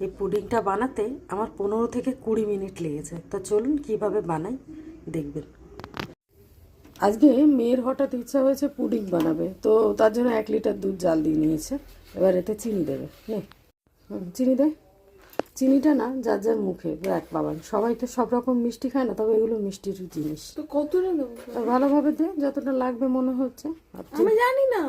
এই পুডিংটা বানাতে আমার 15 থেকে 20 মিনিট লেগেছে। তা চলুন কিভাবে বানাই দেখবেন। আজকে মেয়ের হঠাৎ ইচ্ছা হয়েছে পুডিং বানাবে, তো তার জন্য 1 লিটার দুধ জাল দিয়ে নিয়েছে। এবার এতে চিনি দেবে। চিনি দেয়। চিনিটা না যার যার মুখে এক পাবেন, সবাই তো সব রকম মিষ্টি খায় না, তবে এগুলো মিষ্টির জিনিস। তো কতটা দেবো? ভালোভাবে দে, যতটা লাগবে মনে হচ্ছে। আমি জানি না।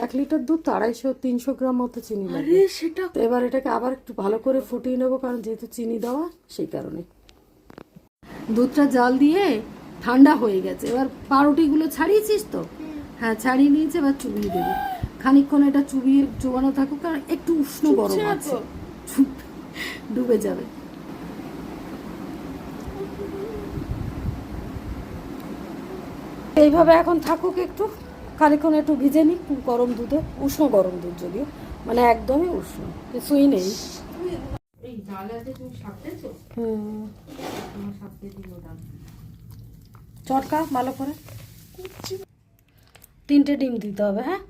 1 লিটার দুধ 250-300 গ্রাম মতো চিনি লাগবে। সেটা তো এবার এটাকে আবার একটু ভালো করে ফুটিয়ে নেবো, কারণ যেহেতু চিনি দেওয়া সেই কারণে। দুধটা জাল দিয়ে ঠান্ডা হয়ে গেছে। এবার পাউরুটিগুলো ছাড়িয়েছিস তো? হ্যাঁ, ছাড়িয়ে নিয়েছে। এবার চুবিয়ে দেবে খানিকক্ষণ। এটা চুবানো থাকুক, কারণ একটু উষ্ণ গরম আছে, ডুবে যাবে। এইভাবে এখন থাকুক, একটু খানিকক্ষণ একটু ভিজে নিক গরম দুধে। উষ্ণ গরম দুধ, যদিও মানে একদমই উষ্ণ, কিছুই নেই। চটকা ভালো করে। 3টে ডিম দিতে হবে। হ্যাঁ,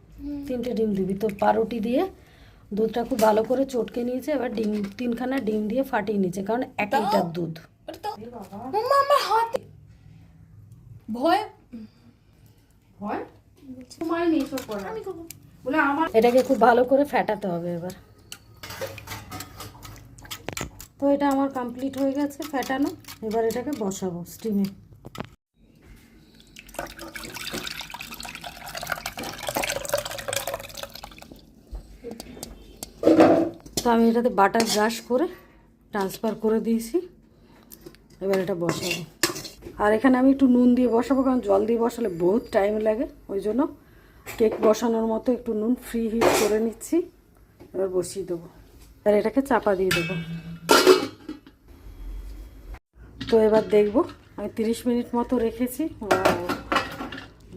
3টে ডিম দিবি। তো পাউরুটি দিয়ে দুধটা খুব ভালো করে চটকে নিয়েছে। এবার ডিম 3খানা ডিম দিয়ে ফাটিয়ে নিয়েছে, কারণ 1 লিটার দুধ। আমার হাতে ভয় ভয় সময় নেই সব করার। আমি করব বলে আমার এটাকে খুব ভালো করে ফেটাতে হবে এবার। তো এটা আমার কমপ্লিট হয়ে গেছে ফেটানো। এবার এটাকে বসাবো স্টিমে। তো আমি এটাতে বাটার ব্রাশ করে ট্রান্সফার করে দিয়েছি। এবার এটা বসাবো। আর এখানে আমি একটু নুন দিয়ে বসাবো, কারণ জল দিয়ে বসালে বহুত টাইম লাগে। ওই জন্য কেক বসানোর মতো একটু নুন ফ্রি হিট করে নিচ্ছি। এবার বসিয়ে দেবো। আর এটাকে চাপা দিয়ে দেবো। তো এবার দেখবো, আমি 30 মিনিট মতো রেখেছি।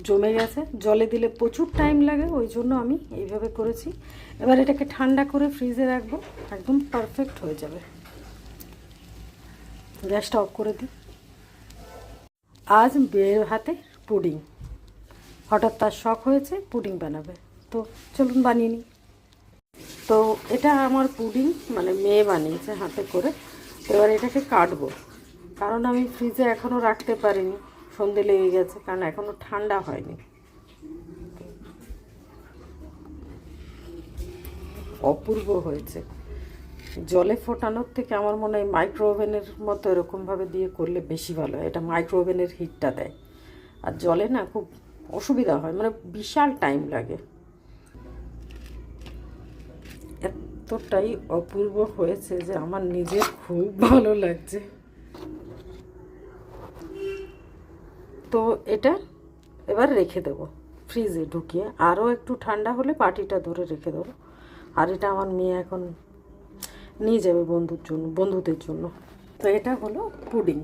জমে গেছে। জলে দিলে প্রচুর টাইম লাগে, ওই জন্য আমি এইভাবে করেছি। এবার এটাকে ঠান্ডা করে ফ্রিজে রাখবো, একদম পারফেক্ট হয়ে যাবে। গ্যাসটা অফ করে দিই। আজ বিয়ের হাতে পুডিং। হঠাৎ তার শখ হয়েছে পুডিং বানাবে, তো চলুন বানিয়ে নিই। তো এটা আমার পুডিং, মানে মেয়ে বানিয়েছে হাতে করে। এবার এটাকে কাটবো, কারণ আমি ফ্রিজে এখনও রাখতে পারিনি, সন্ধে লেগে গেছে, কারণ এখনও ঠান্ডা হয়নি। অপূর্ব হয়েছে। জলে ফোটানোর থেকে আমার মনে হয় মাইক্রো ওভেনের মতো এরকমভাবে দিয়ে করলে বেশি ভালো হয়। এটা মাইক্রো ওভেনের হিটটা দেয়, আর জলে না খুব অসুবিধা হয়, মানে বিশাল টাইম লাগে। এতটাই অপূর্ব হয়েছে যে আমার নিজের খুব ভালো লাগছে। তো এটা এবার রেখে দেবো ফ্রিজে ঢুকিয়ে। আরও একটু ঠান্ডা হলে বাটিটা ধরে রেখে দেবো। আর এটা আমার মেয়ে এখন নিয়ে যাবে বন্ধুদের জন্য। তো এটা হলো পুডিং।